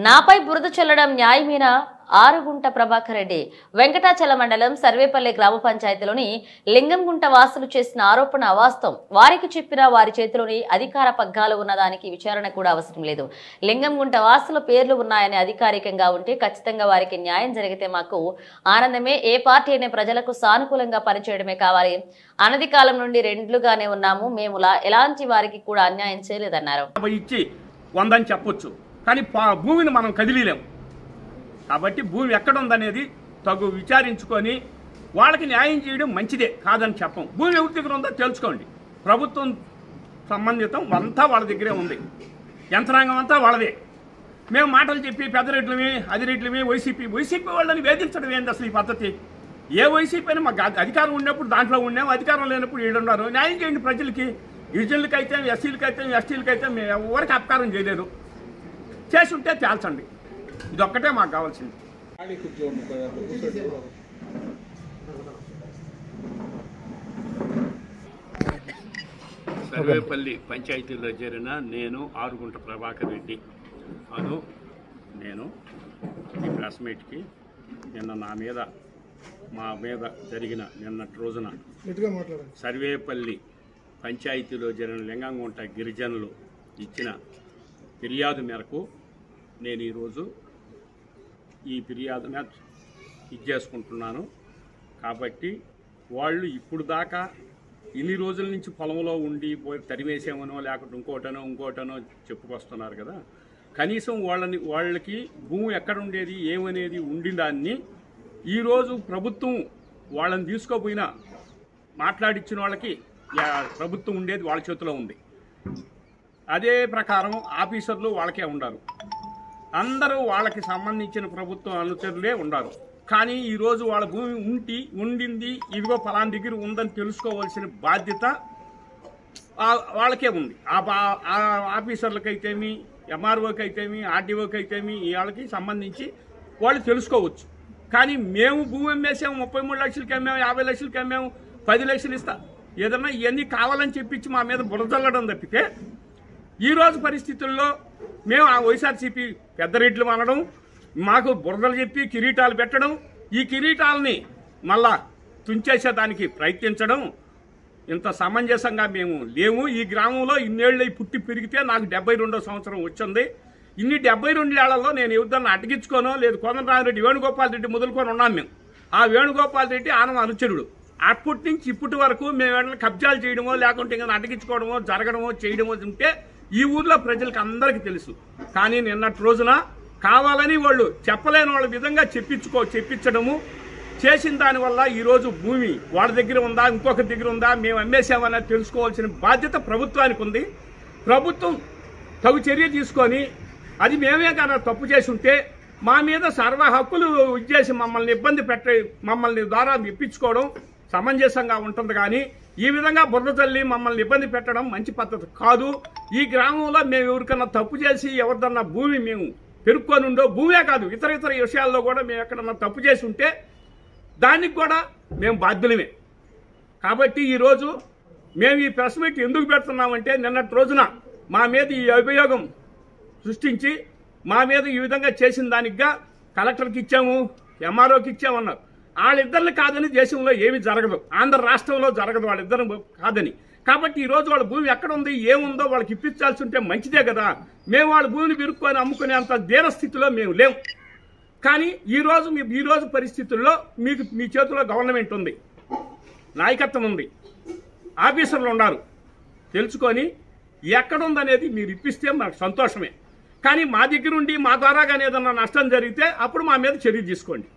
నాపై బురద చల్లడం న్యాయమేనా? ఆరుగుంట ప్రభాకర్ రెడ్డి వెంకటాచల మండలం సర్వేపల్లి గ్రామ పంచాయతీలోని లింగంగుంట వాసులు చేసిన ఆరోపణ అవాస్తవం. వారికి చెప్పిన వారి చేతిలోని అధికార పగ్గాలు ఉన్నదానికి విచారణ కూడా అవసరం లేదు. లింగంగుంట వాసుల పేర్లు ఉన్నాయని అధికారికంగా ఉంటే ఖచ్చితంగా వారికి న్యాయం జరిగితే మాకు ఆనందమే. ఏ పార్టీ అయినా ప్రజలకు సానుకూలంగా పనిచేయడమే కావాలి. అనతి కాలం నుండి రెండ్లుగానే ఉన్నాము. మేము ఎలాంటి వారికి కూడా అన్యాయం చేయలేదన్నారు. కానీ భూమిని మనం కదిలీలేం కాబట్టి భూమి ఎక్కడ ఉందనేది తగు విచారించుకొని వాళ్ళకి న్యాయం చేయడం మంచిదే, కాదని చెప్పం. భూమి ఎవరి దగ్గర ఉందో తెలుసుకోండి. ప్రభుత్వం సంబంధితం అంతా వాళ్ళ దగ్గరే ఉంది, యంత్రాంగం అంతా వాళ్ళదే. మేము మాటలు చెప్పి పెద్ద రెడ్లమే అది రెడ్లమే వైసీపీ వాళ్ళని వేధించడం ఏంటి అసలు ఈ పద్ధతి? ఏ వైసీపీ అయినా మాకు అధికారం ఉన్నప్పుడు దాంట్లో ఉన్నాము, అధికారం లేనప్పుడు వీళ్ళున్నారు. న్యాయం చేయండి ప్రజలకి. గిరిజనులకైతే ఎస్సీలకైతే ఎస్టీలకైతే మేము ఎవరికి అపకారం చేయలేదు. చేసి ఉంటే తేల్చండి. ఇదొక్కటే మాకు కావాల్సింది. సర్వేపల్లి పంచాయతీలో చేరిన నేను ఆరుగుంట ప్రభాకర్ రెడ్డి నేను ఈ ప్రెస్ మీట్కి నిన్న మా మీద జరిగిన నిన్నటి రోజున సర్వేపల్లి పంచాయతీలో జరిగిన లింగంగుంట గిరిజనులు ఇచ్చిన ఫిర్యాదు మేరకు నేను ఈరోజు ఈ ఫిర్యాదు మీద ఇచ్చేసుకుంటున్నాను. కాబట్టి వాళ్ళు ఇప్పుడు దాకా ఇన్ని రోజుల నుంచి పొలంలో ఉండి పోయి తరిమేసామనో లేకపోతే ఇంకోటనో చెప్పుకొస్తున్నారు కదా. కనీసం వాళ్ళకి భూమి ఎక్కడ ఉండేది ఏమనేది ఉండిందాన్ని ఈరోజు ప్రభుత్వం వాళ్ళని తీసుకోపోయినా మాట్లాడిచ్చిన వాళ్ళకి ప్రభుత్వం ఉండేది వాళ్ళ చేతిలో ఉంది. అదే ప్రకారం ఆఫీసర్లు వాళ్ళకే ఉండారు. అందరూ వాళ్ళకి సంబంధించిన ప్రభుత్వం అనుచరులే ఉండారు. కానీ ఈరోజు వాళ్ళ భూమి ఉండింది, ఇదిగో ఫలానా దగ్గర ఉందని తెలుసుకోవాల్సిన బాధ్యత వాళ్ళకే ఉంది. ఆ ఆఫీసర్లకైతేమి, ఎంఆర్ఓకి అయితేమి, ఆర్డీఓకి అయితేమి వాళ్ళకి సంబంధించి వాళ్ళు తెలుసుకోవచ్చు. కానీ మేము భూమి అమ్మేసాము, 33 లక్షలకి అమ్మాము, 50 లక్షలకి అమ్మాము, 10 లక్షలు ఇస్తా ఏదన్నా ఇవన్నీ కావాలని చెప్పించి మా మీద బురదల్లడం తప్పితే ఈరోజు పరిస్థితుల్లో మేము ఆ వైఎస్ఆర్సీపీ పెద్ద రెడ్లు అనడం, మాకు బురదలు చెప్పి కిరీటాలు పెట్టడం, ఈ కిరీటాలని మళ్ళా తుంచేసేదానికి ప్రయత్నించడం ఇంత సమంజసంగా మేము లేము. ఈ గ్రామంలో ఇన్నేళ్ళు పుట్టి పెరిగితే నాకు 72వ సంవత్సరం వచ్చింది. ఇన్ని 72 ఏళ్లలో నేను ఎవరిదన్నా అటగించుకోనో లేదు కోదండరామిరెడ్డి వేణుగోపాల్ రెడ్డి మొదలుకొని ఉన్నాం. మేము ఆ వేణుగోపాల్ రెడ్డి ఆనం అనుచరుడు. అప్పటి నుంచి ఇప్పటి వరకు మేము ఏమైనా కబ్జాలు చేయడమో లేకుంటే ఇంకా అటగించుకోవడమో జరగడమో చేయడమో ఉంటే ఈ ఊర్లో ప్రజలకు అందరికీ తెలుసు. కానీ నిన్నటి రోజున కావాలని వాళ్ళు చెప్పలేని వాళ్ళ విధంగా చెప్పించడము చేసిన దానివల్ల ఈరోజు భూమి వాళ్ళ దగ్గర ఉందా ఇంకొకరి దగ్గర ఉందా మేము అమ్మేసామని తెలుసుకోవాల్సిన బాధ్యత ప్రభుత్వానికి ఉంది. ప్రభుత్వం తగు చర్య తీసుకొని అది మేమే కానీ తప్పు చేసి ఉంటే మా మీద సర్వ హక్కులు ఇచ్చేసి మమ్మల్ని ద్వారా ఇప్పించుకోవడం సమంజసంగా ఉంటుంది. కానీ ఈ విధంగా బురద తల్లి మమ్మల్ని ఇబ్బంది పెట్టడం మంచి పద్ధతి కాదు. ఈ గ్రామంలో మేము ఎవరికన్నా తప్పు చేసి ఎవరిదన్నా భూమి మేము పెరుక్కొని ఉండో, భూమే కాదు ఇతర విషయాల్లో కూడా మేము ఎక్కడన్నా తప్పు చేసి ఉంటే దానికి కూడా మేము బాధ్యులమే. కాబట్టి ఈరోజు మేము ఈ ప్రెస్ మీట్ ఎందుకు పెడుతున్నామంటే నిన్నటి రోజున మా మీద ఈ అభియోగం సృష్టించి మా మీద ఈ విధంగా చేసిన దానికిగా కలెక్టర్కి ఇచ్చాము, ఎంఆర్ఓకి ఇచ్చామన్నారు. వాళ్ళిద్దరిని కాదని దేశంలో ఏమి జరగదు, ఆంధ్ర రాష్ట్రంలో జరగదు వాళ్ళిద్దరు కాదని. కాబట్టి ఈరోజు వాళ్ళ భూమి ఎక్కడ ఉంది ఏముందో వాళ్ళకి ఇప్పించాల్సి ఉంటే మంచిదే కదా. మేము వాళ్ళ భూమిని విరుక్కొని అమ్ముకునే అంత స్థితిలో మేము లేము. కానీ ఈరోజు పరిస్థితుల్లో మీ చేతిలో గవర్నమెంట్ ఉంది, నాయకత్వం ఉంది, ఆఫీసర్లు ఉన్నారు. తెలుసుకొని ఎక్కడుందనేది మీరు ఇప్పిస్తే మాకు సంతోషమే. కానీ మా దగ్గర ఉండి మా ద్వారా కానీ ఏదన్నా నష్టం జరిగితే అప్పుడు మా మీద చర్య తీసుకోండి.